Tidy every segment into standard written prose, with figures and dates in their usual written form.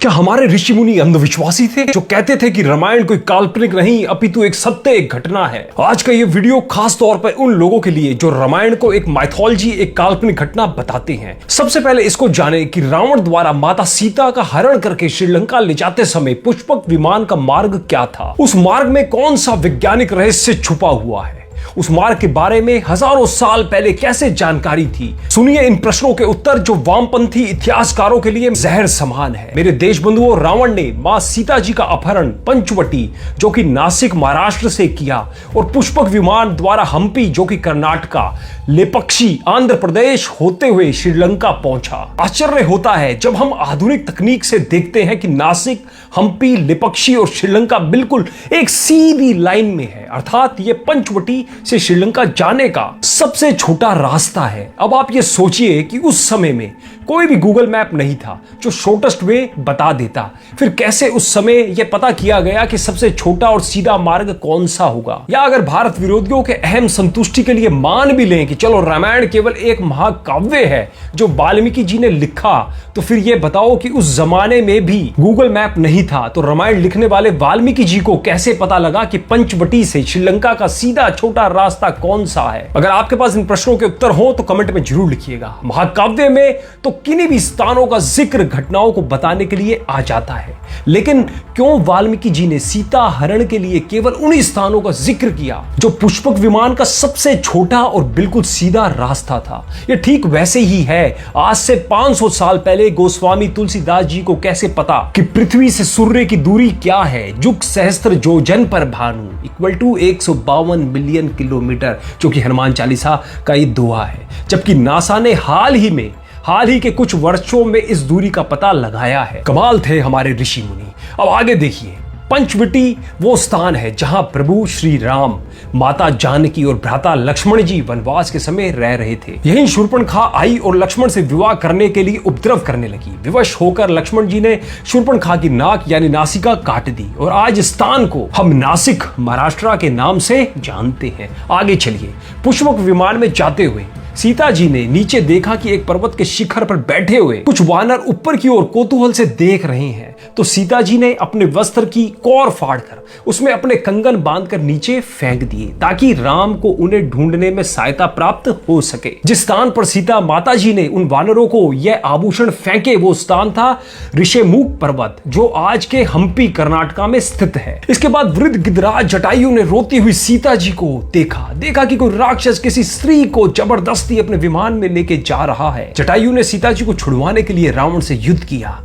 क्या हमारे ऋषि मुनि अंधविश्वासी थे जो कहते थे कि रामायण कोई काल्पनिक नहीं अपितु एक सत्य एक घटना है? आज का ये वीडियो खास तौर पर उन लोगों के लिए जो रामायण को एक माइथोलॉजी एक काल्पनिक घटना बताते हैं। सबसे पहले इसको जाने कि रावण द्वारा माता सीता का हरण करके श्रीलंका ले जाते समय पुष्पक विमान का मार्ग क्या था, उस मार्ग में कौन सा वैज्ञानिक रहस्य छुपा हुआ है, उस मार्ग के बारे में हजारों साल पहले कैसे जानकारी थी। सुनिए इन प्रश्नों के उत्तर जो वामपंथी इतिहासकारों के लिए जहर समान है। मेरे देश बंधुओं, रावण ने मां सीता जी का अपहरण पंचवटी जो कि नासिक महाराष्ट्र से किया और पुष्पक विमान द्वारा हम्पी जो कि कर्नाटका, लेपक्षी आंध्र प्रदेश होते हुए श्रीलंका पहुंचा। आश्चर्य होता है जब हम आधुनिक तकनीक से देखते हैं कि नासिक, हम्पी, लेपक्षी और श्रीलंका बिल्कुल एक सीधी लाइन में है, अर्थात ये पंचवटी से श्रीलंका जाने का सबसे छोटा रास्ता है। अब आप ये सोचिए कि उस समय में कोई भी गूगल मैप नहीं था जो शॉर्टेस्ट वे बता देता, फिर कैसे उस समय यह पता किया गया कि सबसे छोटा और सीधा मार्ग कौन सा होगा? या अगर भारत विरोधियों के अहम संतुष्टि के लिए मान भी लें कि चलो रामायण केवल एक महाकाव्य है जो वाल्मीकि जी ने लिखा, तो फिर यह बताओ कि उस जमाने में भी गूगल मैप नहीं था तो रामायण लिखने वाले वाल्मीकि जी को कैसे पता लगा कि पंचवटी से श्रीलंका का सीधा छोटा रास्ता कौन सा है? अगर आपके पास इन प्रश्नों के उत्तर हो तो कमेंट में जरूर लिखिएगा। महाकाव्य में तो किन्हीं भी स्थानों का जिक्र घटनाओं को बताने के लिए आ जाता है, लेकिन क्यों वाल्मीकि जी ने सीता हरण के लिए केवल उन्हीं स्थानों का जिक्र किया जो पुष्पक विमान का सबसे छोटा और बिल्कुल सीधा रास्ता था? यह ठीक वैसे ही है आज से 500 साल पहले गोस्वामी तुलसीदास जी को कैसे पता कि पृथ्वी से सूर्य की दूरी क्या है, जुग सहस्त्र योजन पर भानु इक्वल टू 152 बिलियन किलोमीटर, जो कि हनुमान चालीसा का ये दोहा है। जबकि नासा ने हाल ही के कुछ वर्षों में इस दूरी का पता लगाया है। कमाल थे हमारे ऋषि मुनि। अब आगे देखिए, पंचवटी वो स्थान है जहां प्रभु श्री राम, माता जानकी और भ्राता लक्ष्मण जी वनवास के समय रह रहे थे। यहीं शूर्पणखा आई और लक्ष्मण से विवाह करने के लिए उपद्रव करने लगी। विवश होकर लक्ष्मण जी ने शूर्पणखा की नाक यानी नासिका काट दी और आज स्थान को हम नासिक महाराष्ट्र के नाम से जानते हैं। आगे चलिए, पुष्पक विमान में जाते हुए सीता जी ने नीचे देखा कि एक पर्वत के शिखर पर बैठे हुए कुछ वानर ऊपर की ओर कौतूहल से देख रहे हैं। तो सीता जी ने अपने वस्त्र की कौर फाड़कर उसमें अपने कंगन बांधकर नीचे फेंक दिए ताकि राम को उन्हें ढूंढने में सहायता प्राप्त हो सके। जिस स्थान पर सीता माता जी ने उन वानरों को यह आभूषण फेंके वो स्थान था ऋषिमुख पर्वत, जो आज के हम्पी कर्नाटका में स्थित है। इसके बाद वृद्ध गिद्धराज जटायु ने रोती हुई सीता जी को देखा कि कोई राक्षस किसी स्त्री को जबरदस्ती अपने विमान में लेके जा रहा है। जटायु ने सीता जी को छुड़वाने के लिए रावण से युद्ध किया।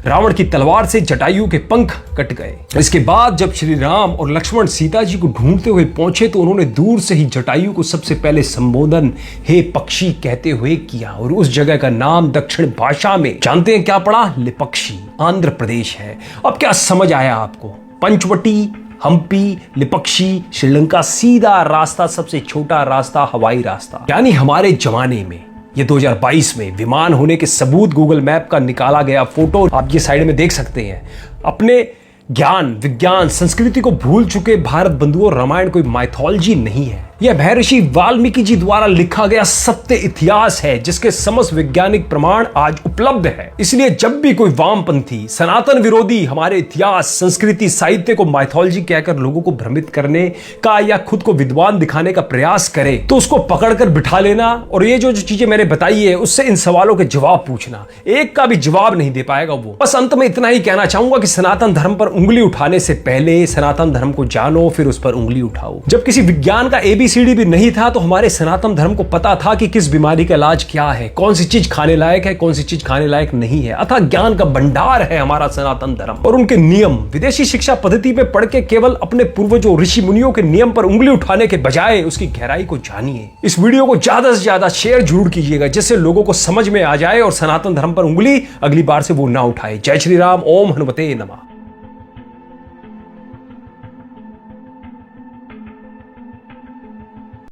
रावण की तलवार से जटायु के पंख कट गए। इसके बाद जब श्री राम और लक्ष्मण सीता जी को ढूंढते हुए पहुंचे तो उन्होंने दूर से ही जटायु को सबसे पहले संबोधन हे पक्षी कहते हुए किया और उस जगह का नाम दक्षिण भाषा में जानते हैं क्या पड़ा? लेपक्षी, आंध्र प्रदेश है। अब क्या समझ आया आपको? पंचवटी, हम्पी, लेपक्षी, श्रीलंका सीधा रास्ता, सबसे छोटा रास्ता हवाई रास्ता। यानी हमारे जमाने में ये 2022 में विमान होने के सबूत गूगल मैप का निकाला गया फोटो आप ये साइड में देख सकते हैं। अपने ज्ञान, विज्ञान, संस्कृति को भूल चुके भारत बंधुओं, रामायण कोई माइथोलॉजी नहीं है। यह महर्षि वाल्मीकि जी द्वारा लिखा गया सत्य इतिहास है जिसके समस्त वैज्ञानिक प्रमाण आज उपलब्ध है। इसलिए जब भी कोई वामपंथी, सनातन विरोधी हमारे इतिहास, संस्कृति, साहित्य को माइथोलॉजी कहकर लोगों को भ्रमित करने का या खुद को विद्वान दिखाने का प्रयास करे तो उसको पकड़कर बिठा लेना और ये जो चीजें मैंने बताई है उससे इन सवालों के जवाब पूछना। एक का भी जवाब नहीं दे पाएगा वो। बस अंत में इतना ही कहना चाहूंगा कि सनातन धर्म पर उंगली उठाने से पहले सनातन धर्म को जानो, फिर उस पर उंगली उठाओ। जब किसी विज्ञान का ABCD भी नहीं था तो हमारे सनातन धर्म को पता था कि किस बीमारी का इलाज क्या है, कौन सी चीज खाने लायक है, कौन सी चीज खाने लायक नहीं है। अतः ज्ञान का भंडार है हमारा सनातन धर्म और उनके नियम। विदेशी शिक्षा पद्धति में पढ़ के केवल अपने पूर्वजों, ऋषि मुनियों के नियम पर उंगली उठाने के बजाय उसकी गहराई को जानिए। इस वीडियो को ज्यादा से ज्यादा शेयर जरूर कीजिएगा जिससे लोगों को समझ में आ जाए और सनातन धर्म पर उंगली अगली बार से वो ना उठाए। जय श्री राम, ओम हनुमते नमः।